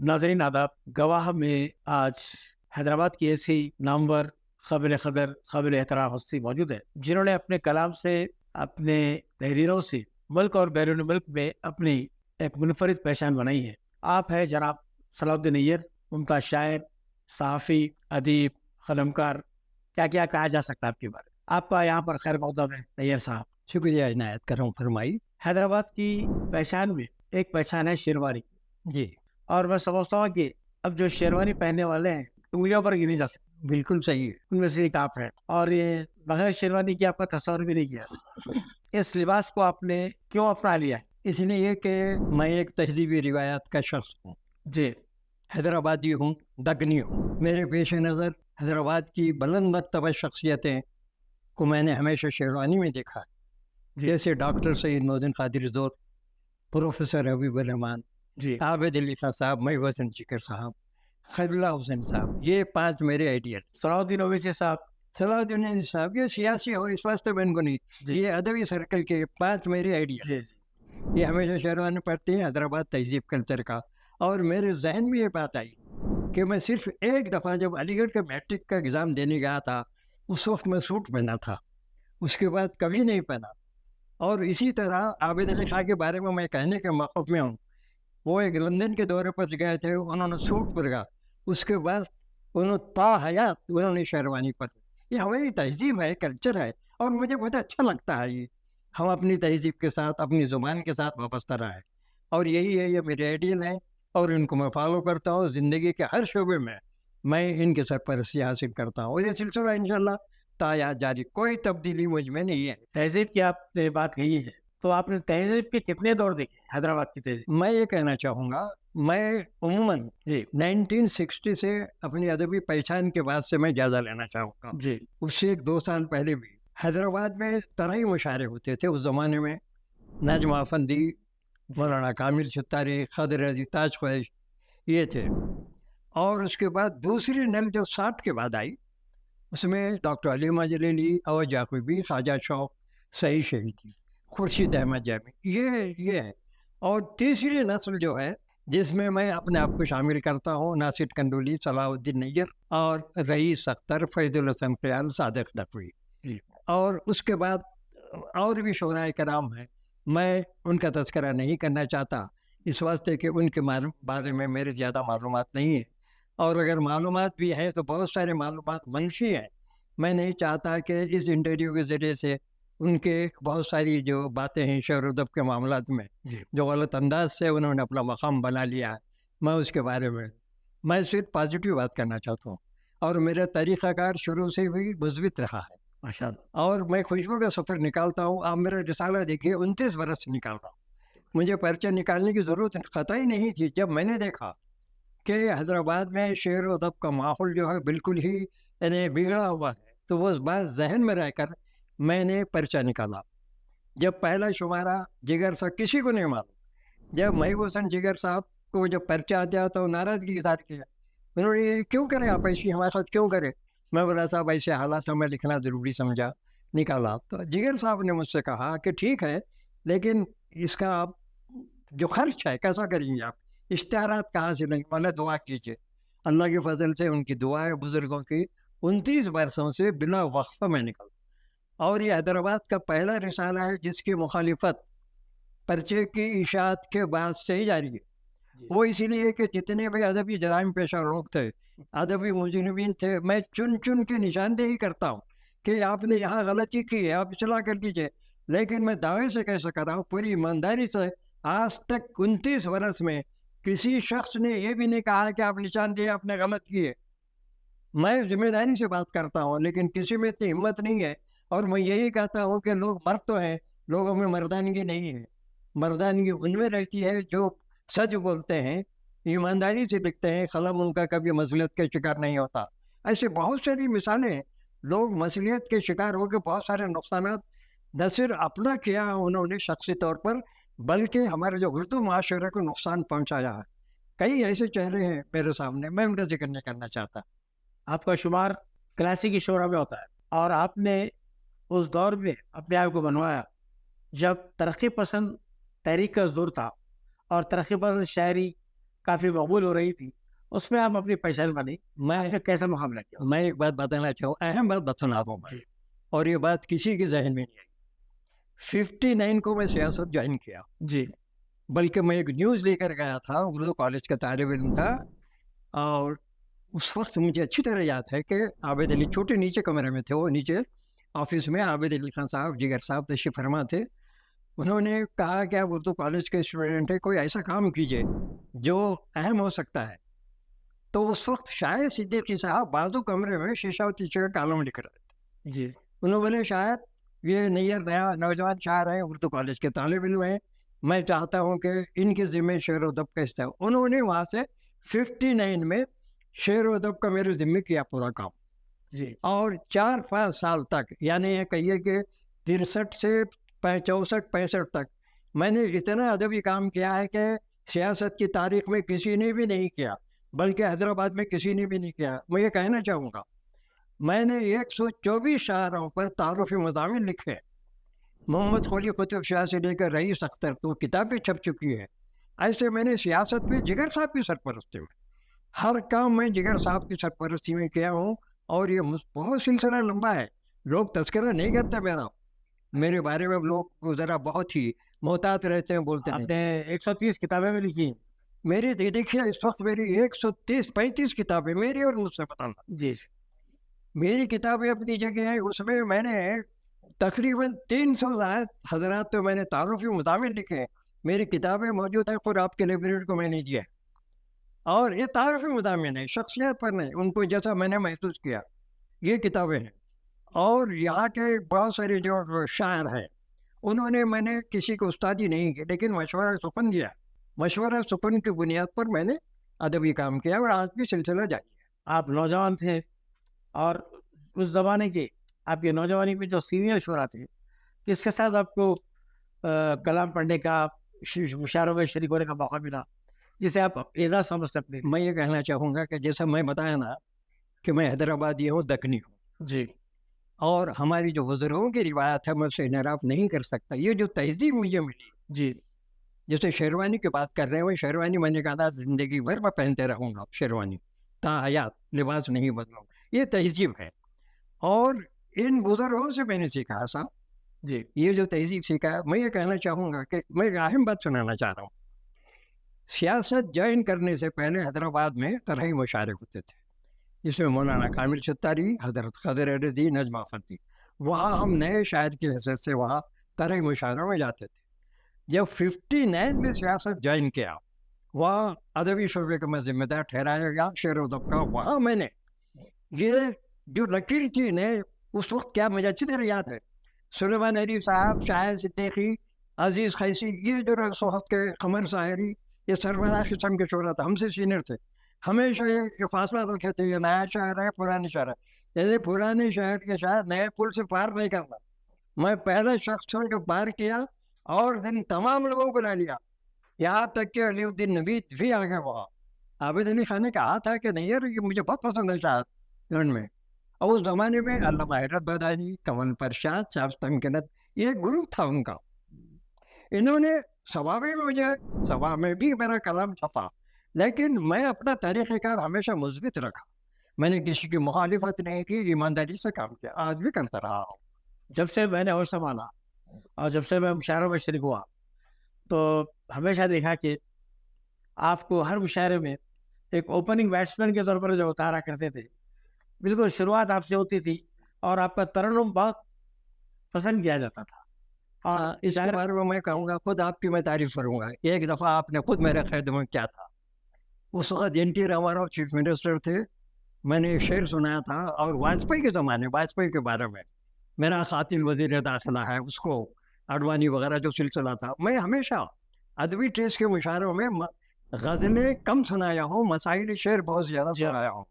ناظرین آداب، گواہ میں آج حیدرآباد کی ایسی نامور قابل قدر قابل احترام ہستی موجود ہے جنہوں نے اپنے کلام سے، اپنے تحریروں سے ملک اور بیرون ملک میں اپنی ایک منفرد پہچان بنائی ہے۔ آپ ہے جناب صلاح الدین نیر، ممتاز شاعر، صحافی، ادیب، قلمکار، کیا کیا کہا جا سکتا ہے آپ کے بارے میں؟ آپ کا یہاں پر خیر مقدم ہے نیر صاحب۔ شکریہ، عنایت کروں فرمائی۔ حیدرآباد کی پہچان میں ایک پہچان ہے شیروانی جی اور میں سمجھتا ہوں کہ اب جو شیروانی پہننے والے ہیں انگلیوں پر گنے جا سکتے، بالکل صحیح ہے۔ ان میں سے ایک آپ ہیں، اور یہ بغیر شیروانی کی آپ کا تصور بھی نہیں کیا جا سکتا۔ اس لباس کو آپ نے کیوں اپنا لیا ہے؟ اس لیے کہ میں ایک تہذیبی روایات کا شخص ہوں، جی، حیدرآبادی ہوں، دکنی ہوں۔ میرے پیش نظر حیدرآباد کی بلند مرتبہ شخصیتیں کو میں نے ہمیشہ شیروانی میں دیکھا ہے، جی، جیسے ڈاکٹر سید نوردین قادری زور، پروفیسر حبیب الرحمان، جی، عابد علی خان صاحب، محی حسن جگر صاحب، خیر اللہ حسین صاحب، یہ 5 میرے آئیڈیل۔ صلاح الدین اویسی صاحب، صلاح الدین صاحب یہ سیاسی ہو، اس واسطے میں ان کو نہیں، جی، یہ ادبی سرکل کے 5 میرے آئیڈیل۔ جی، جی، یہ ہمیشہ شیروانی پڑھتے ہیں، حیدرآباد تہذیب کلچر کا۔ اور میرے ذہن میں یہ بات آئی کہ میں صرف ایک دفعہ جب علی گڑھ کا میٹرک کا ایگزام دینے گیا تھا، اس وقت میں سوٹ پہنا تھا، اس کے بعد کبھی نہیں پہنا۔ اور اسی طرح عابد علی خان کے بارے میں کہنے کے موقف میں ہوں، وہ ایک لندن کے دورے پر گئے تھے، انہوں نے سوٹ پہنا، اس کے بعد انہوں تا حیات انہوں نے شیروانی پہنی۔ یہ ہماری تہذیب ہے، کلچر ہے، اور مجھے بہت اچھا لگتا ہے۔ یہ ہم اپنی تہذیب کے ساتھ، اپنی زبان کے ساتھ وابستہ رہے، اور یہی ہے، یہ میرے آئیڈیل ہیں اور ان کو میں فالو کرتا ہوں۔ زندگی کے ہر شعبے میں ان کے سرپرستی حاصل کرتا ہوں، اور یہ سلسلہ انشاءاللہ تا جاری، کوئی تبدیلی مجھ میں نہیں ہے۔ تہذیب کی آپ نے بات کہی ہے، تو آپ نے تہذیب کے کتنے دور دیکھے حیدرآباد کی تہذیب؟ میں یہ کہنا چاہوں گا، میں عموماً جی، 1960 سے اپنی ادبی پہچان کے بعد سے میں جائزہ لینا چاہوں گا۔ جی، اس سے 1-2 سال پہلے بھی حیدرآباد میں طرحی مشاعرے ہوتے تھے۔ اس زمانے میں نجم افندی، مولانا کامل ستاری، خضر عزیز، تاج خویش، یہ تھے۔ اور اس کے بعد دوسری نل جو 60 کے بعد آئی، اس میں doctor Alima Jalili, Owais Yaqubi, خواجہ شوق، سعید شہیدی، خورشید احمد جامی، یہ ہے۔ اور تیسری نسل جو ہے، جس میں میں اپنے آپ کو شامل کرتا ہوں، ناصر کنڈولی، صلاح الدین نیر اور رئیس اختر، فیض الحسن خیال، صادق نقوی، اور اس کے بعد اور بھی شعراء کرام ہیں، میں ان کا تذکرہ نہیں کرنا چاہتا، اس واسطے کہ ان کے بارے میں میرے زیادہ معلومات نہیں ہیں، اور اگر معلومات بھی ہیں تو بہت سارے معلومات منفی ہیں۔ میں نہیں چاہتا کہ اس انٹرویو کے ذریعے سے ان کے بہت ساری جو باتیں ہیں شعر و ادب کے معاملات میں، جو غلط انداز سے انہوں نے اپنا مقام بنا لیا ہے، میں اس کے بارے میں صرف پازیٹیو بات کرنا چاہتا ہوں، اور میرا طریقہ کار شروع سے بھی مثبت رہا ہے، ماشاء اللہ۔ اور میں خوشبو کا سفر نکالتا ہوں۔ آپ میرا رسالہ دیکھیے، 29 برس سے نکال رہا ہوں، مجھے پرچہ نکالنے کی ضرورت قطعی نہیں تھی۔ جب میں نے دیکھا کہ حیدرآباد میں شعر و ادب کا ماحول جو ہے بالکل ہی بگڑا ہوا ہے، تو وہ بات ذہن میں رہ کر میں نے پرچہ نکالا۔ جب پہلا شمارہ جگر صاحب کسی کو نہیں معلوم، جب محی حسن جگر صاحب کو جب پرچہ دیا تو ناراضگی اظہار کیا، انہوں نے کیوں کرے آپ ایسی حماقت کیوں کرے؟ میں بولا صاحب ایسے حالات میں لکھنا ضروری سمجھا، نکالا۔ تو جگر صاحب نے مجھ سے کہا کہ ٹھیک ہے، لیکن اس کا آپ جو خرچ ہے کیسا کریں گے؟ آپ اشتہارات کہاں سے لیں گے؟ میں نے دعا کیجیے۔ اللہ کے فضل سے، ان کی دعا ہے، بزرگوں کی، 29 برسوں سے بلا وقفہ میں نکل، اور یہ حیدرآباد کا پہلا رسالہ ہے جس کی مخالفت پرچے کی اشاعت کے بعد سے ہی جاری ہے۔ وہ اسی لیے کہ جتنے بھی ادبی جرائم پیشہ لوگ تھے، ادبی مجرمین تھے، میں چن کے نشاندہی کرتا ہوں کہ آپ نے یہاں غلطی کی ہے، آپ اصلاح کر دیجیے، لیکن میں دعوے سے کہہ سکتا ہوں پوری ایمانداری سے، آج تک 29 برس میں کسی شخص نے یہ بھی نہیں کہا کہ آپ نشاندہی آپ نے غلط کی ہے۔ میں ذمہ داری سے بات کرتا ہوں، لیکن کسی میں اتنی ہمت نہیں ہے، اور میں یہی کہتا ہوں کہ لوگ مرد تو ہیں، لوگوں میں مردانگی نہیں ہے۔ مردانگی ان میں رہتی ہے جو سچ بولتے ہیں، ایمانداری سے لکھتے ہیں، قلم ان کا کبھی مصلیت کے شکار نہیں ہوتا۔ ایسے بہت ساری مثالیں ہیں، لوگ مصلیت کے شکار ہو کے بہت سارے نقصانات نہ صرف اپنا کیا انہوں نے شخصی طور پر، بلکہ ہمارے جو اردو معاشرے کو نقصان پہنچایا ہے۔ کئی ایسے چہرے ہیں میرے سامنے، میں ان کا ذکر نہیں کرنا چاہتا۔ آپ کا شمار کلاسیکی شعراء میں ہوتا ہے، اور آپ نے اس دور میں اپنے آپ کو بنوایا جب ترقی پسند تحریک کا زور تھا، اور ترقی پسند شاعری काफी मकबूल हो रही थी, उसमें आप अपनी पहचान बनी, मैं आपने कैसा मुकाबला किया उससे? मैं एक बात बताना चाहूँ, अहम बात बताता हूँ मैं, जी। और ये बात किसी के जहन में नहीं आई। 59 को मैं सियासत ज्वाइन किया, जी। बल्कि मैं एक न्यूज़ लेकर गया था, उर्दू कॉलेज का तालिब इल्म था, और उस वक्त मुझे अच्छी तरह याद है कि आबिद अली छोटे नीचे कमरे में थे, वो नीचे ऑफिस में आबिद अली खान साहब, जिगर साहब तशरीफ फरमा थे। उन्होंने कहा कि आप उर्दू कॉलेज के स्टूडेंट हैं, कोई ऐसा काम कीजिए जो अहम हो सकता है। तो उस वक्त शायद सिद्दीकी साहब बाजू कमरे में शीशावती का कॉलम लिख रहे थे। जी। उन्होंने बोले, शायद ये नया नौजवान शायर है, उर्दू कॉलेज के तालिब इल्म है, मैं चाहता हूँ कि इनके ज़िम्मे शेर व अदब का हिस्सा। उन्होंने वहाँ से 59 में शेर व अदब का मेरे ज़िम्मे किया पूरा काम, जी। और 4-5 साल तक, यानी ये कहिए कि 63 से 64-65 तक मैंने इतना अदबी काम किया है कि सियासत की तारीख में किसी ने भी नहीं किया, बल्कि हैदराबाद में किसी ने भी नहीं किया। मैं ये कहना चाहूँगा, मैंने 124 शायरों पर तारुफ़ी मज़ामिन लिखे। मोहम्मद क़ुली क़ुतब शाह से लेकर रईस अख्तर तो किताबें छप चुकी है। ऐसे मैंने सियासत में जिगर साहब की सरपरस्ती में, हर काम मैं जिगर साहब की सरपरस्ती में किया हूँ, और ये बहुत सिलसिला लंबा है। लोग तज़किरा नहीं करते मेरे बारे में, लोग ज़रा बहुत ही मोहतात रहते हैं, बोलते नहीं। आपने 130 किताबें भी लिखी। मेरी देखिए, इस वक्त मेरी 130-35 किताबें मेरी और मुझसे बताना। जी। मेरी किताबें अपनी जगह है, उसमें मैंने तकरीबन 300 हज़रात तो मैंने तारुफ़ी मज़ामिन लिखे हैं। मेरी किताबें मौजूद हैं, खुद आपके लाइब्रेरी को मैंने दिया है, और ये तारुफ़ी मज़ामिन है, शख्सियत पर नहीं, उनको जैसा मैंने महसूस किया, ये किताबें हैं। और यहाँ के बहुत सारे जो शायर हैं, उन्होंने, मैंने किसी को उस्तादी नहीं की, लेकिन मशवरा सुकून दिया। मशवरा सुकून की बुनियाद पर मैंने अदबी काम किया, और आज भी सिलसिला जारी है। आप नौजवान थे, और उस ज़माने के आपके नौजवानी में जो सीनियर शुरा थे, किसके साथ आपको कलाम पढ़ने का, मुशायरों में शरीक होने का मौका मिला, जिसे आप एजाज़ समझते अपने लिए? मैं ये कहना चाहूँगा कि जैसा मैं बताया ना कि मैं हैदराबादी हूँ, दक्कनी हूँ, जी। और हमारी जो बुज़ुर्गों की रिवायत है, मैं उससे इनराफ़ नहीं कर सकता। ये जो तहज़ीब मुझे मिली, जी। जैसे शेरवानी की बात कर रहे हैं, वही शेरवानी मैंने कहा था ज़िंदगी भर मैं पहनते रहूँगा शेरवानी, ताहयात लिबास नहीं बदलूँगा, ये तहज़ीब है। और इन बुज़ुर्गों से मैंने सीखा है साहब, जी। ये जो तहज़ीब सीखा है। मैं ये कहना चाहूँगा कि मैं एक अहम बात सुनाना चाह रहा हूँ। सियासत ज्वाइन करने से पहले हैदराबाद में तरह मुशायरे होते थे, जिसमें मौलाना कामिल सत्तारी, हज़रत ख़ज़र रज़ी, नजमा फ़ती। वहाँ हम नए शायर की हैसियत से वहाँ तरह मुशायरों में जाते थे। जब 59 में सियासत ज्वाइन किया, वहाँ अदबी शोबे का मैं ज़िम्मेदार ठहराया गया, शेर व अदब का। वहाँ मैंने ये जो लकीर थी ने, उस वक्त क्या मुझे अच्छी तरह याद है, सुलेमान अली साहब, शाहिद सिद्दीकी, अजीज़ खैसी, ये जो वक्त के कमर शायरी, ये सरबराह किस्म के शोरा था, हमसे सीनियर थे। हमेशा ये फासला रखे थे, ये नया शायर है, पुरानी शायर है। जैसे पुराने शायर के शायर नए पुल से पार नहीं करना, मैं पहले शख्स को पार किया, और दिन तमाम लोगों को ला लिया, यहाँ तक कि अलीउद्दीन नबी भी आ गया वहाँ। आबिद अली खान ने कहा था कि नहीं यार, ये मुझे बहुत पसंद है शायर में। और उस ज़माने में अल्लामा हैरत बदानी, कमल परशाद, शाह तमकिनत, ये ग्रुप था उनका। इन्होंने सभा में भी मेरा कलाम छपा, लेकिन मैं अपना तरीक़ेकार हमेशा मुस्बित रखा। मैंने किसी की मुखालिफत नहीं की, ईमानदारी से काम किया, आज भी करता रहा हूँ। जब से मैंने होश संभाला और जब से मैं मुशायरों में शरीक हुआ, तो हमेशा देखा कि आपको हर मुशायरे में एक ओपनिंग बैट्समैन के तौर पर जो उतारा करते थे, बिल्कुल शुरुआत आपसे होती थी, और आपका तरन्नुम बहुत पसंद किया जाता था। और इसके बारे में मैं कहूँगा, खुद आपकी मैं तारीफ़ करूँगा। एक दफ़ा आपने खुद मेरे खिदमत किया था, उस वक़्त एन.टी. रामाराव चीफ मिनिस्टर थे। मैंने एक शेर सुनाया था, और वाजपेयी के ज़माने, वाजपेयी के बारे में, मेरा क़ातिल वज़ीर दाखिला है, उसको अडवाणी वगैरह जो सिलसिला था, मैं हमेशा अदबी टेस्ट के मुशायरों में ग़ज़लें कम सुनाया हूँ, मसाइल शेर बहुत ज़्यादा सुनाया हूँ।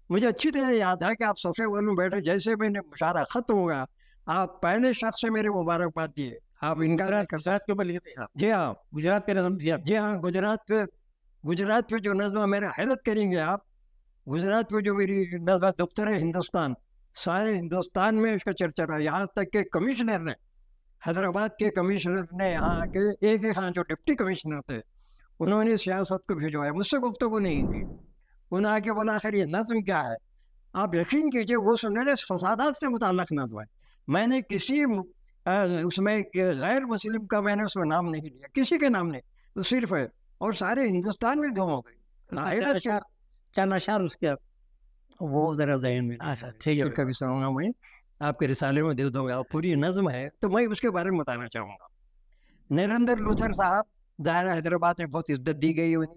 मुझे अच्छी तरह याद है कि आप सबसे पहले बैठे, जैसे मैंने मुशायरा ख़त्म हुआ, आप पहले शख्स से मेरे मुबारकबाद दिए। आप इनका गुजरात के ऊपर लिखे थे आप? जी हाँ, गुजरात पे नज़म थी आप? जी हाँ, गुजरात पे जो नज़्म, मेरा हैरत करेंगे आप, गुजरात में जो मेरी नज़्म दफ्तर है हिंदुस्तान, सारे हिंदुस्तान में इसका चर्चा रहा। यहाँ तक कि कमिश्नर ने, हैदराबाद के कमिश्नर ने, यहाँ के एक खान जो डिप्टी कमिश्नर थे, انہوں نے سیاست کو بھجوایا، مجھ سے گفتگو نہیں کی. انہوں نے آ کے بولا آخر یہ نظم کیا ہے؟ آپ یقین کیجیے وہ سننے فسادات سے متعلق نظم ہے. میں نے کسی اس میں غیر مسلم کا میں نے اس میں نام نہیں لیا، کسی کے نام نہیں، تو صرف ہے. اور سارے ہندوستان میں دھوم ہو گئی. چند اشعار اس کے. وہ ذرا ذہن میں اچھا ٹھیک ہے، کبھی سنوں گا میں، آپ کے رسالے میں دے دوں گا. پوری نظم ہے تو میں اس کے بارے میں بتانا چاہوں گا. نریندر لوتھر صاحب ظاہر حیدرآباد میں بہت عزت دی گئی انہیں.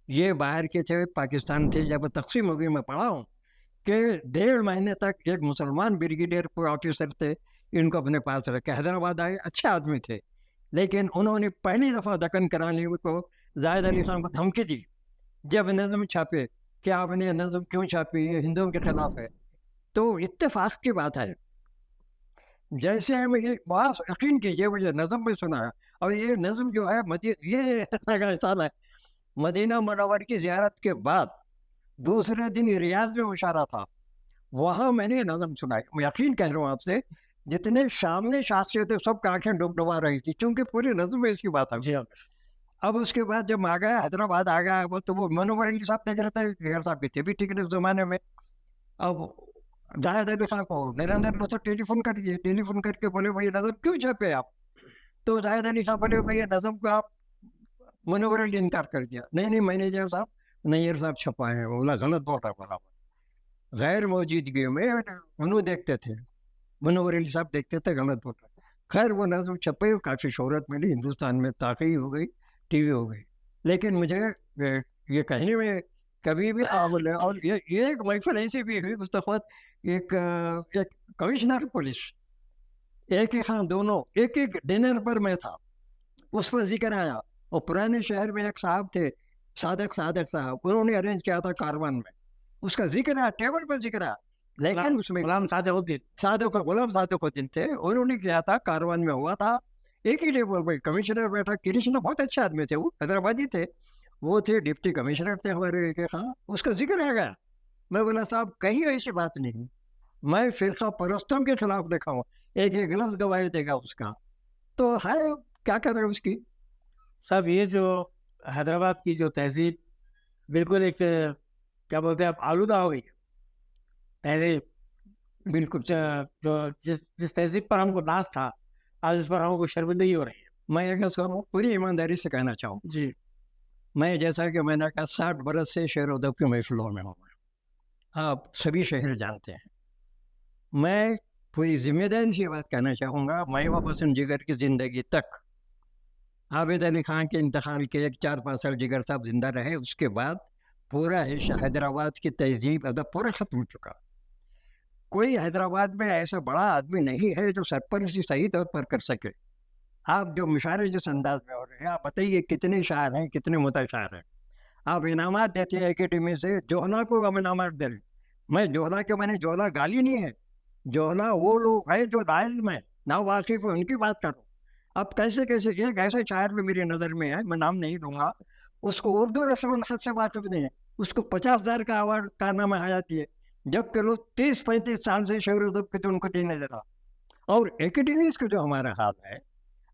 یہ باہر کے تھے، پاکستان تھے. جب تقسیم ہو گئی میں پڑھا ہوں کہ 1.5 مہینے تک ایک مسلمان بریگیڈیئر آفیسر تھے، ان کو اپنے پاس رکھے. حیدرآباد آئے، اچھے آدمی تھے، لیکن انہوں نے پہلی دفعہ دکن کرانے کو زاہد علی خان کو دھمکی دی جب نظم چھاپے کہ آپ نے نظم کیوں چھاپی، یہ ہندوؤں کے خلاف ہے. تو اتفاق کی بات ہے. جیسے مجھے بات یقین کیجیے، مجھے نظم بھی سنا ہے، اور یہ نظم جو ہے یہ سال ہے مدینہ منور کی زیارت کے بعد دوسرے دن ریاض میں مشاعرہ تھا، وہاں میں نے نظم سنائی. میں یقین کہہ رہا ہوں آپ سے، جتنے سامنے شخصیتیں سب کا آنکھیں ڈبڈبا رہی تھی، چونکہ پوری نظم میں اس کی بات ہے. اب اس کے بعد جب آ گیا حیدرآباد آ گیا وہ، تو وہ منور علی صاحب دیکھ رہے تھے، غیر صاحب بھی تھے بھی ٹھیک اس زمانے میں. اب زاہد علی خان کو نریندر لوتھر ٹیلیفون کر دیے، ٹیلیفون کر کے بولے بھائی نظم کیوں چھپے آپ؟ تو زاہد علی خان بولے بھائی نظم کو آپ منور علی انکار کر دیا. نہیں مینیجر صاحب نیئر صاحب چھپائے ہیں. بولا غلط بول رہا بولا. غیر موجودگی میں انہوں دیکھتے تھے، منور علی صاحب دیکھتے تھے، غلط بول رہا. خیر وہ نظم چھپے، کافی شہرت ملی، ہندوستان میں تاقی ہو گئی، ٹی وی ہو گئی. لیکن مجھے یہ کہنے میں کبھی بھی قابل ہے. اور یہ ایک محفل ایسی بھی ہوئی اس وقت، ایک کمشنر پولیس ایک ہی خان دونوں ایک ڈنر پر میں تھا، اس پر ذکر آیا. اور پرانے شہر میں ایک صاحب تھے صادق صاحب، انہوں نے ارینج کیا تھا کاروان میں، اس کا ذکر آیا، ٹیبل پر ذکر آیا. لیکن اس میں غلام صادق الدین تھے، انہوں نے کیا تھا کاروان میں ہوا تھا. ایک ہی ٹیبل پہ کمشنر بیٹھا، کرشنا بہت اچھے آدمی تھے، وہ حیدرآبادی تھے، وہ تھے ڈپٹی کمشنر تھے ہمارے کے خان. اس کا ذکر آ گیا. میں بولا صاحب کہیں ایسی بات نہیں، میں فرقہ پرستوں کے خلاف دیکھا ہوں، ایک لفظ گواہی دے گا اس کا. تو ہے کیا کر رہے اس کی. صاحب یہ جو حیدرآباد کی جو تہذیب بالکل ایک کیا بولتے ہیں آپ، آلودہ ہو گئی تہذیب. بالکل جو جس تہذیب پر ہم کو ناز تھا، آج اس پر ہم کو شرمندگی ہو رہی ہے. میں اگر پوری ایمانداری سے کہنا چاہوں جی، میں جیسا کہ میں نے کہا 60 برس سے شعر و ادب کی محفلوں میں ہوں، آپ سبھی شہر جانتے ہیں. میں پوری ذمہ داری سے یہ بات کہنا چاہوں گا، میں پسند جگر کی زندگی تک عابد علی خان کے انتقال کے 4-5 سال جگر صاحب زندہ رہے، اس کے بعد پورا حیدرآباد کی تہذیب ادب پورا ختم ہو چکا. کوئی حیدرآباد میں ایسا بڑا آدمی نہیں ہے جو سرپرستی صحیح طور پر کر سکے. آپ جو مشاعرے جس انداز میں ہو رہے ہیں، آپ بتائیے کتنے شاعر ہیں، کتنے متشاعر ہیں. آپ انعامات دیتے ہیں اکیڈمی سے، جوہلا کو ہم انعامات دے رہے. میں جوہلا کے، میں نے جوہلا گالی نہیں ہے، جوہلا وہ لوگ ہیں جو دائل میں نہ واقف ہیں، ان کی بات کروں. اب کیسے ایک ایسے شاعر بھی میری نظر میں ہے، میں نام نہیں لوں گا، اس کو اردو رسم الخط سے واقف نہیں ہے، اس کو 50,000 کا ایوارڈ کارنامہ حیاتی ہے، جبکہ لوگ 30-35 سال سے شعر و ادب کے ان کو دینے دے رہا. اور اکیڈمیز کا جو ہمارا حال ہے،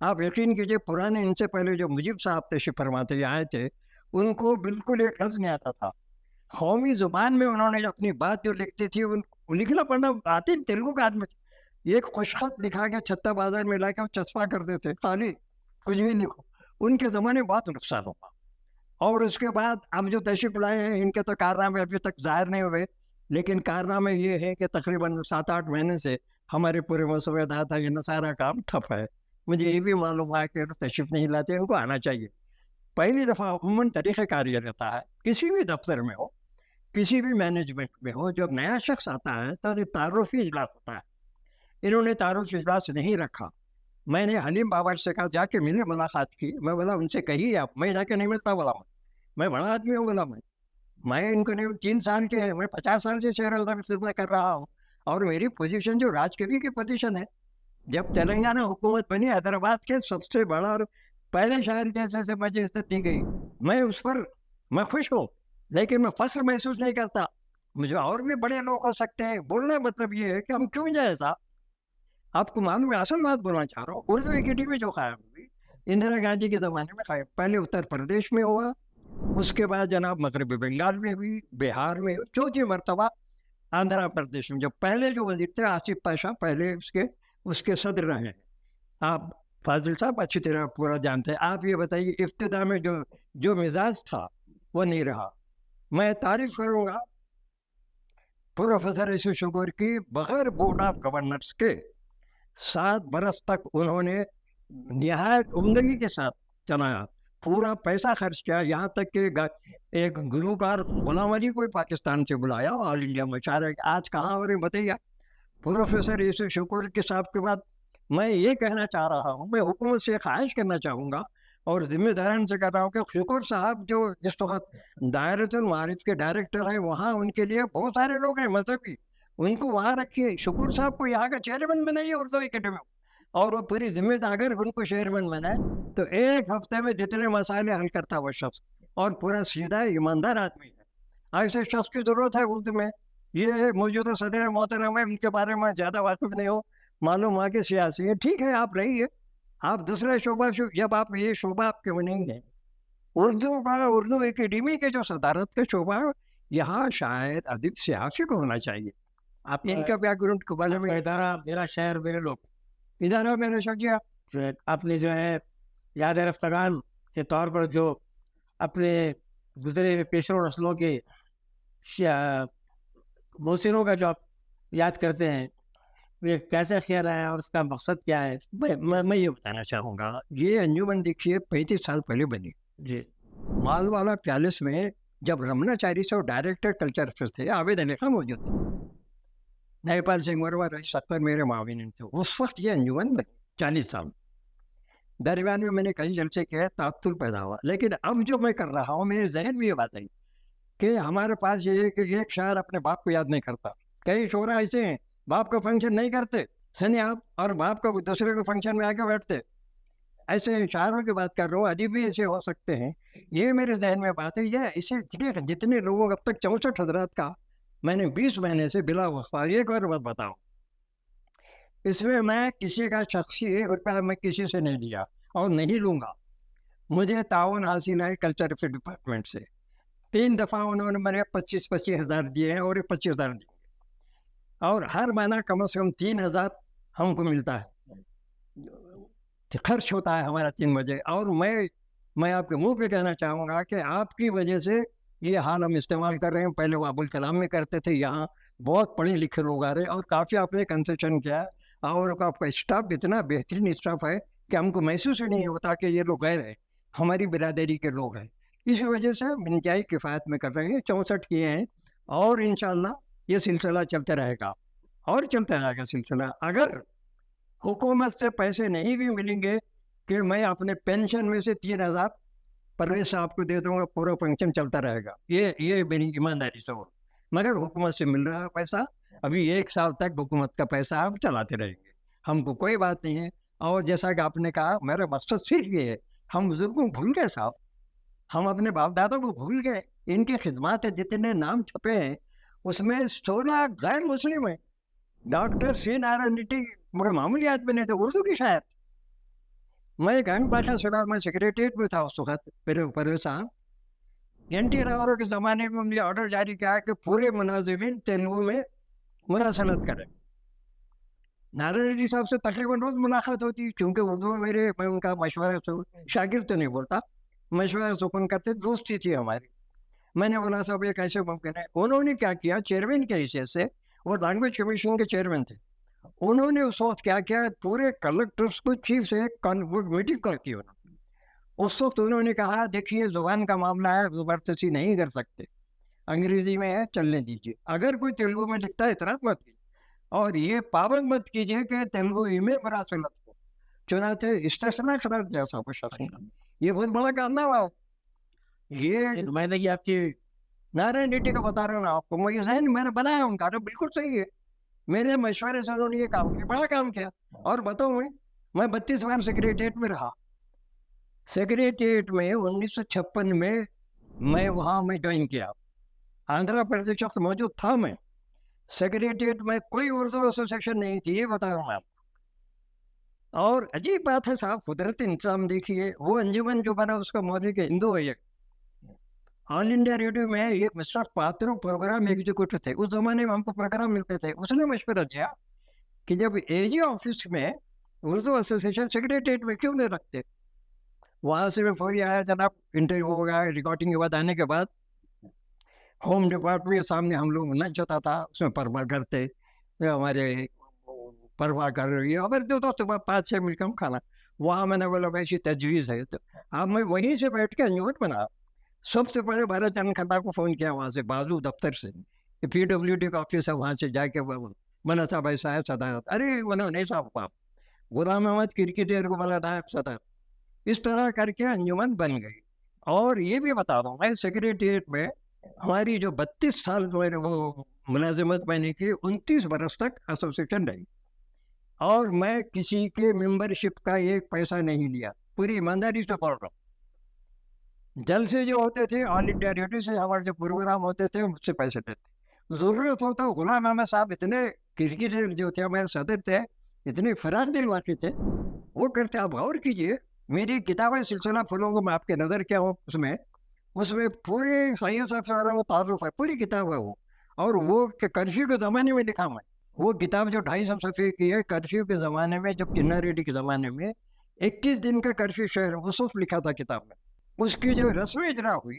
آپ یقین کیجیے پرانے ان سے پہلے جو مجیب صاحب تشریف فرماتے آئے تھے، ان کو بالکل ایک لفظ نہیں آتا تھا. قومی زبان میں انہوں نے اپنی بات جو لکھتی تھی، لکھنا پڑھنا آتے تیلگو کا آدمی تھے. ایک خوشخط لکھا کے چھتا بازار میں لا کے چسپا کر دیتے، خالی کچھ بھی لکھو. ان کے زمانے میں بہت نقصان ہوا. اور اس کے بعد اب جو تشریف لائے ہیں، ان کے تو کارنامے ابھی تک ظاہر نہیں ہوئے، لیکن کارنامے یہ ہے کہ تقریباً 7-8 مہینے سے ہمارے پورے مسودات کا یہ سارا کام ٹھپ ہے. مجھے یہ بھی معلوم ہے کہ تشریف نہیں لاتے، ان کو آنا چاہیے. پہلی دفعہ عموماً طریقہ کار یہ رہتا ہے، کسی بھی دفتر میں ہو، کسی بھی مینجمنٹ میں ہو، جب نیا شخص آتا ہے تو تعارفی اجلاس ہوتا ہے. انہوں نے تعارفی اجلاس نہیں رکھا. میں نے حلیم بابا سے کہا، جا کے ملے، ملاقات کی. میں بولا ان سے کہیے آپ، میں جا کے نہیں ملتا. بولا میں بڑا آدمی ہوں، بولا میں ان کو نہیں، 3 سال کے ہیں، میں 50 سال سے شہر میں کر رہا ہوں، اور میری پوزیشن جو راج کبھی کی پوزیشن ہے. جب تلنگانہ حکومت بنی، حیدرآباد کے سب سے بڑا اور پہلے شہر جیسے سے مجھے عزت دی گئی، میں اس پر میں خوش ہوں، لیکن میں فخر محسوس نہیں کرتا. مجھے اور بھی بڑے لوگ ہو سکتے ہیں. بولنے مطلب یہ ہے کہ ہم کیوں جائیں صاحب. آپ کو معلوم ہے، اصل بات بولنا چاہ رہا ہوں، اردو اکیڈمی جو قائم ہوئی، इंदिरा गांधी के ज़माने में पहले उत्तर प्रदेश में हुआ, उसके बाद जनाब मगरबी बंगाल में हुई, बिहार में हुई, चौथी मरतबा आंध्र प्रदेश में। जो पहले जो वजीर थे आसिफ पाशा, पहले उसके सदर रहे हैं। आप फाजिल साहब अच्छी तरह पूरा जानते हैं। आप ये बताइए, इब्तिदा में जो मिजाज था वो नहीं रहा। मैं तारीफ करूँगा प्रोफेसर एस शुगर की, बगैर बोर्ड ऑफ गवर्नर्स के 7 बरस तक उन्होंने निहायत उम्दगी के साथ चलाया, पूरा पैसा खर्च किया, यहाँ तक कि एक गुलकार गुलाम अली को पाकिस्तान से बुलाया ऑल इंडिया मुशायरा। आज कहाँ हो रहे बताइए। प्रोफेसर एस शुगर के साहब के बाद मैं ये कहना चाह रहा हूँ, मैं हुकूमत से ख्वाहिश करना चाहूँगा और जिम्मेदारान से कह रहा हूँ कि शुक्र साहब जो जिस वक्त दायरतुल मारिफ के डायरेक्टर हैं, वहाँ उनके लिए बहुत सारे लोग हैं मजहबी, उनको वहाँ रखिए। शुक्र साहब को यहाँ का चेयरमैन बनाइए उर्दू अकेडमी, और वो पूरी जिम्मेदार अगर उनको चेयरमैन बनाए तो एक हफ्ते में जितने मसाले हल करता वो शख्स, और पूरा सीधा ईमानदार आदमी है। ऐसे शख्स की ज़रूरत है उर्दू में। ये मौजूदा सदर मोहतरम है, उनके बारे में ज़्यादा वाकिफ नहीं हो, मालूम हुआ कि सियासी है। ठीक है, आप रहिए, आप दूसरा शोबा जब आप ये शोबा आपके वो नहीं है उर्दू एकेडमी के जो सदारत का शोबा, यहाँ शायद अदीब सियासी को होना चाहिए। आप इनका बैकग्राउंड के बारे में इदारा मेरा शहर मेरे लोग इदारा मैंने किया, जो है आपने जो है याद रफ्तागान के तौर पर जो अपने गुजरे हुए पेशरों नस्लों के मोहसिनों का जो आप याद करते हैं, ये कैसे ख्याल आया और उसका मकसद क्या है? मैं ये बताना चाहूँगा, ये अंजुमन देखिए 35 साल पहले बनी जी। मालवाला पैलेस में, जब रमनाचारी साहब डायरेक्टर कल्चर अफेयर्स थे, आवेद अली खान मौजूद थे, नयपाल सिंह मरवा, रईस अख्तर मेरे माविन थे। उस वक्त ये अंजुमन बनी 40 साल। दरमियान में मैंने कई जलसे किए, तात्तुल पैदा हुआ। लेकिन अब जो मैं कर रहा हूँ, मेरे जहन में ये बात आई कि हमारे पास ये है कि एक शायर अपने बाप को याद नहीं करता। कई शोरा ऐसे हैं, बाप का फंक्शन नहीं करते सनी आप, और बाप का दूसरे के फंक्शन में आके बैठते। ऐसे शायरों की बात कर रहा हूँ, अदीब भी ऐसे हो सकते हैं। ये मेरे जहन में बात है। ये इसे जितने लोगों अब तक 64 हजरात का मैंने 20 महीने से बिला वक्फा एक बार बात बताऊँ, इसमें मैं किसी का शख्सी 1 रुपया मैं किसी से नहीं लिया और नहीं लूँगा। मुझे ताउन हासिल है कल्चर अफेयर डिपार्टमेंट से। 3 दफ़ा उन्होंने मेरे 25-25 हज़ार दिए हैं और 25,000 दिए, और हर महीना कम से कम 3,000 हमको मिलता है, खर्च होता है हमारा 3 बजे। और मैं आपके मुंह पे कहना चाहूँगा कि आपकी वजह से ये हाल हम इस्तेमाल कर रहे हैं। पहले वो अबुल कलाम में करते थे, यहाँ बहुत पढ़े लिखे लोग आ रहे, और काफ़ी आपने कंसेशन किया, और आपका स्टाफ इतना बेहतरीन स्टाफ है कि हमको महसूस ही नहीं होता कि ये लोग गैर हैं, हमारी बिरादरी के लोग हैं। इस वजह से इंतहाई किफ़ायत में कर रहे हैं, 64 किए हैं, और इंशाअल्लाह ये सिलसिला चलता रहेगा और चलता रहेगा सिलसिला। अगर हुकूमत से पैसे नहीं भी मिलेंगे कि मैं अपने पेंशन में से 3,000 परवेज साहब को दे दूँगा, पूरा फंक्शन चलता रहेगा। ये मेरी ईमानदारी से हो। मगर हुकूमत से मिल रहा है पैसा, अभी 1 साल तक हुकूमत का पैसा हम चलाते रहेंगे, हमको कोई बात नहीं है। और जैसा कि आपने कहा, मेरा मकसद सिर्फ ये है, हम बुजुर्गों को भूल गए साहब, हम अपने बाप दादा को भूल गए। इनकी खिदमत जितने नाम छपे हैं उसमें 16 गैर मुस्लिम हैं। डॉक्टर सी नारायण रेड्डी मगर मामूली आदमी नहीं थे, उर्दू की शायद। मैं गंग भाषा सुना, मैं सेक्रेटरीट में था उस वक्त, मेरे परवेज साहब। NT रामाराव के ज़माने में मुझे ऑर्डर जारी किया कि पूरे मुनाजिमीन तेलुगु में मुरासलत करें। नारायण रेड्डी साहब से तकरीबन रोज़ मुलाकात होती, क्योंकि उर्दू में मैं उनका मशवरा शागिर्द तो नहीं बोलता, मशवरा सुकून करते, दोस्ती थी हमारी। मैंने बोला साहब ये कैसे मुमकिन है? उन्होंने क्या किया, चेयरमैन के हैसियत से, वो लैंग्वेज कमीशन के चेयरमैन थे, उन्होंने उस वक्त क्या किया, पूरे कलेक्टर्स को चीफ से मीटिंग कर की उन्होंने। उस वक्त उन्होंने कहा, देखिए ज़ुबान का मामला है, ज़बरदस्ती नहीं कर सकते, अंग्रेज़ी में है चलने दीजिए, अगर कोई तेलुगु में लिखता है इतराज़ मत कीजिए, और ये पाबंद मत कीजिए कि तेलुगु ही में मुरासलत हो। चुनाचे इस्तेस्ना करार दिया साहब शख्स ने। ये बहुत बड़ा कारनामा है। ये नुमाइंदगी आपकी नारायण रेड्डी का बता रहा हूँ ना आपको, मुझे जहन मैंने बनाया उनका, तो बिल्कुल सही है। मेरे मशवरे से उन्होंने ये काम किया, बड़ा काम किया। और बताऊँ मैं 32 बार सेक्रेटरीट में रहा। सेक्रेटरीट में 1956 में मैं वहाँ मैं ज्वाइन किया, आंध्र प्रदेश वक्त मौजूद था मैं। सेक्रेटरीट में कोई उर्दू एसोसिएशन नहीं थी, ये बता रहा हूँ मैं आपको। और अजीब बात है साहब, कुदरती इंतजाम देखिए, वो अंजुमन जो बना उसका मौलिक हिंदू है एक। ऑल इंडिया रेडियो में एक मिस्टर पात्रो प्रोग्राम एग्जीक्यूटिव थे, उस जमाने में हमको प्रोग्राम मिलते थे। उसने मशवरा दिया कि जब एजी ऑफिस में उर्दू एसोसिएशन सेक्रेटरीट में क्यों नहीं रखते। वहाँ से मैं फौरी आया, जनाब इंटरव्यू हो गया, रिकॉर्डिंग के बाद आने के बाद होम डिपार्टमेंट के सामने हम लोग लंच होता था, उसमें परवा करते, ये हमारे परवा कर रही है, हमारे दो दोस्त 5-6 मिल कम खाना। वहाँ मैंने बोला भाई ऐसी तजवीज़ है, तो अब मैं वहीं से बैठ के अंजुमन बना। सबसे पहले भरत चंद खन्ना को फ़ोन किया वहाँ से, बाजू दफ्तर से, PWD का ऑफिस है, वहाँ से जाके मना साहब ऐसा है सदारत, अरे बोला नहीं साहब आप, गुलाम अहमद क्रिकेटर को बोला नायब सदर, इस तरह करके अंजुमन बन गई। और ये भी बता दूँ, मैं सेक्रेटरीट में हमारी जो 32 साल मैंने वो मुलाजिमत मैंने की, 29 बरस तक एसोसिएशन रही, और मैं किसी के मेंबरशिप का एक पैसा नहीं लिया, पूरी ईमानदारी से बोल रहा हूँ। जलसे जो होते थे ऑल इंडिया रेडियो से, हमारे जो प्रोग्राम होते थे मुझसे पैसे लेते, ज़रूरत हो तो गुलाम अहमद साहब इतने क्रिकेटर जो थे हमारे सदर थे, इतने फरार दिल वाक़ी थे, वो करते। आप गौर कीजिए, मेरी किताबें सिलसिला फूलों को मैं आपके नज़र क्या हूँ, उसमें पूरे सैयद साहब वो तारुफ है, पूरी किताब है वो। और वो कर्फ्यू के ज़माने में लिखा मैं, वो किताब जो 250 सफ़े की है, कर्फ्यू के ज़माने में, जब जिन्ना रेड्डी के ज़माने में 21 दिन का कर्फ्यू शहर उस वक्त लिखा था किताब में। उसकी जो रस्में इजरा हुई,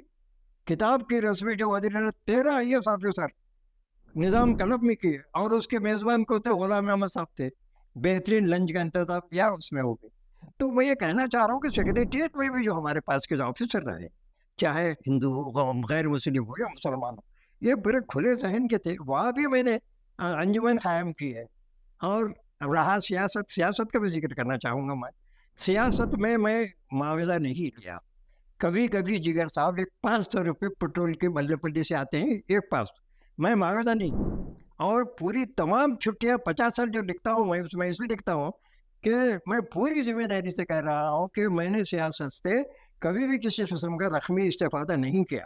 किताब की रस्में जो 13 IAS ऑफिसर निज़ाम कलब में किए, और उसके मेज़बान को थे गुलाम अहमद साहब थे, बेहतरीन लंच का इंतजाम किया उसमें हो गई। तो मैं ये कहना चाह रहा हूँ कि सेक्रेटरीट में भी जो हमारे पास के जो ऑफिसर रहे, चाहे हिंदू हो, गैर मुस्लिम हो या मुसलमान हो, ये बड़े खुले जहन के थे। वहाँ भी मैंने अंजुमन कायम की है। और रहा सियासत का भी जिक्र करना चाहूँगा मैं। सियासत में मैं मुआवजा नहीं लिया। कभी कभी जिगर साहब एक 500 रुपये पेट्रोल के मल्लेपल्ली से आते हैं, एक पास, मैं मुआवजा नहीं। और पूरी तमाम छुट्टियाँ 50 साल जो लिखता हूँ मैं, उसमें इसलिए लिखता हूँ कि मैं पूरी जिम्मेदारी से कह रहा हूँ कि मैंने सियासत से कभी भी किसी किस्म का रकमी इस्तेफादा नहीं किया,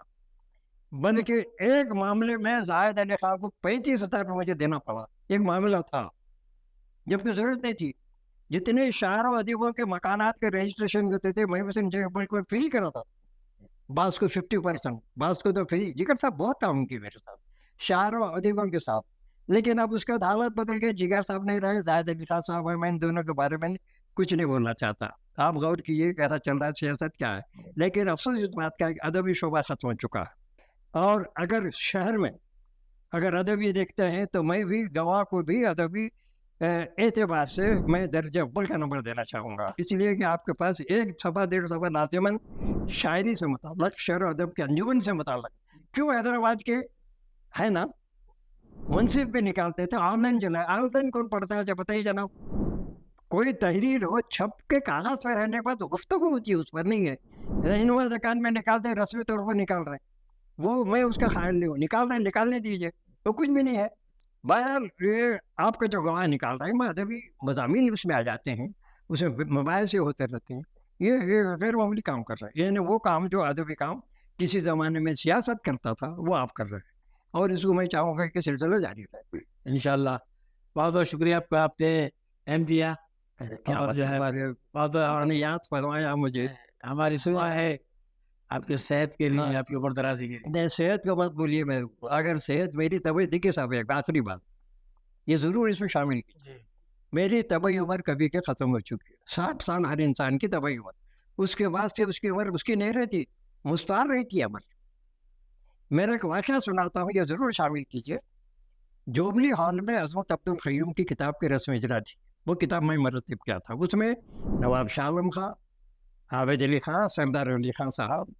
बल्कि एक मामले में जाहिद अली खान को 35,000 रुपये मुझे देना पड़ा। एक मामला था जबकि ज़रूरत नहीं थी। जितने शायर अदीबों के मकानात के रजिस्ट्रेशन होते थे, मैं उसे जगह फ्री करा था। बास को 50%, बास को तो फ्री। जिगर साहब बहुत काम किए मेरे साथ, शायर अदीबों के साथ। लेकिन अब उसका हालत बदल गए, जिगर साहब नहीं रहे, जाहिद अली खान साहब है। मैं इन दोनों के बारे में कुछ नहीं बोलना चाहता। आप गौर कीजिए कैसा चल रहा है सियासत क्या है। लेकिन अफसोस इस बात का अदबी शोबा खत्म हो चुका है। और अगर शहर में अगर अदबी देखते हैं तो मैं भी गवाह को भी अदबी एतबार से मैं दर्जा अव्वल का नंबर देना चाहूँगा, इसलिए कि आपके पास 1 सफ़ा 1.5 सफ़ा नाज़िमन शायरी से मुताल्लिक़, शेर व अदब के अंजुमन से मुताल्लिक़। क्यों हैदराबाद के है ना मुंसिफ पे निकालते थे, ऑनलाइन चला, ऑनलाइन कौन पढ़ता है, जब बताइए जनाब। कोई तहरीर हो छप के कागज़ पर रहने के बाद तो गुफ्तगू होती है, उस पर नहीं है। रहनुमा दुकान में निकालते हैं, रस्मी तौर पर निकाल रहे हैं, वो मैं उसका ख़याल नहीं हूँ। निकाल रहे हैं, निकालने दीजिए, तो कुछ भी नहीं है। बहरहाल ये आपका जो गवाह निकाल रहा है, मैं अदबी मज़ामीन उसमें आ जाते हैं, उसमें मुबाहिसे होते रहते हैं। ये गैर मामूली काम कर रहा है। यानी वो काम जो अदबी काम किसी ज़माने में सियासत करता था, वो आप कर रहे हैं, और इसको मैं चाहूँगा कि सिलसिला जारी रहे इंशाल्लाह। बहुत बहुत शुक्रिया आपका, आपने टाइम दिया। और जो है बहुत आपने याद फरमाया मुझे। हमारी दुआ है आपके सेहत के लिए, आपकी उम्र दराजी के लिए। नहीं, सेहत का मत बोलिए। मैं अगर सेहत मेरी तबीयत देखिए साहब, एक आखिरी बात ये ज़रूर इसमें शामिल कीजिए। मेरी तबई उम्र कभी के ख़त्म हो चुकी है। 60 साल हर इंसान की तबई उम्र, उसके बाद से उसकी उम्र उसकी नहीं रहती, मुस्तार रहती है अमर। मेरा एक वाक़या सुनाता हूँ, ये ज़रूर शामिल कीजिए। जोबली हॉल में अज़मत अब्दुल क़य्यूम की किताब की रस्म इजरा थी। वो किताब मैं मरतब किया था। उसमें नवाब शाह आलम खां, आबिद अली खां, सरदार अली खां साहब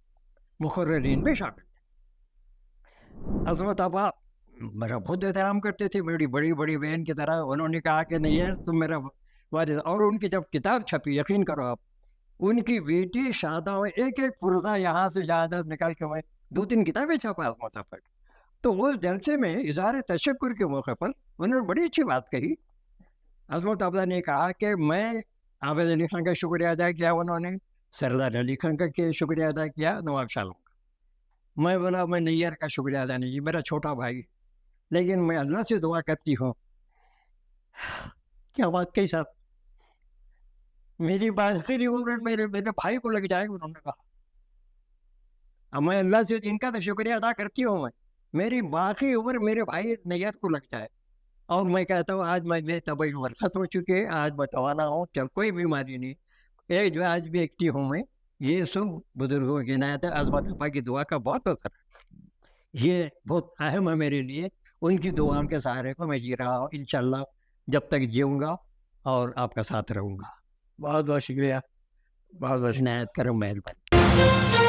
मुक़र्ररीन भी शामिल थे। अज़मत आपा मेरा बहुत एहतराम करते थे, मेरी बड़ी बड़ी बहन की तरह। उन्होंने कहा कि नहीं यार तुम मेरा वालिद। और उनकी जब किताब छपी, यकीन करो आप, उनकी बेटी शादा में एक एक पुर्जा यहाँ से जहाँ निकाल के मैं 2-3 किताबें छपा अज़मत आपा की। तो उस जलसे में इज़हार तशक्कुर के मौके पर उन्होंने बड़ी अच्छी बात कही। अज़मत आपा ने कहा कि मैं आबिद अली खान का शुक्रिया अदा किया, उन्होंने सरदार अली खान का शुक्रिया अदा किया, नवाब शाह आलम का। मैं बोला मैं नैयर का शुक्रिया अदा नहीं, मेरा छोटा भाई, लेकिन मैं अल्लाह से दुआ करती हूँ। क्या बात कही साहब, میری باخری عمر میرے میرے بھائی کو لگ جائے, انہوں نے کہا. اب میں اللہ سے ان کا تو شکریہ ادا کرتی ہوں, میں میری باقی عمر میرے بھائی نیت کو لگ جائے. اور میں کہتا ہوں آج میں طبعی عمر ختم ہو چکی ہے, آج میں توانا ہوں, چل کوئی بیماری نہیں, ایک جو آج بھی ایکٹیو ہوں میں. یہ سب بزرگوں کی عنایت ہے, عظمت ابا کی دعا کا بہت اثر ہے. یہ بہت اہم ہے میرے لیے, ان کی دعاؤں کے سہارے کو میں جی رہا ہوں انشاءاللہ, جب تک جیوں گا اور آپ کا ساتھ رہوں گا. بہت بہت شکریہ, بہت بہت شکریہ. عنایت کرو, مہربانی.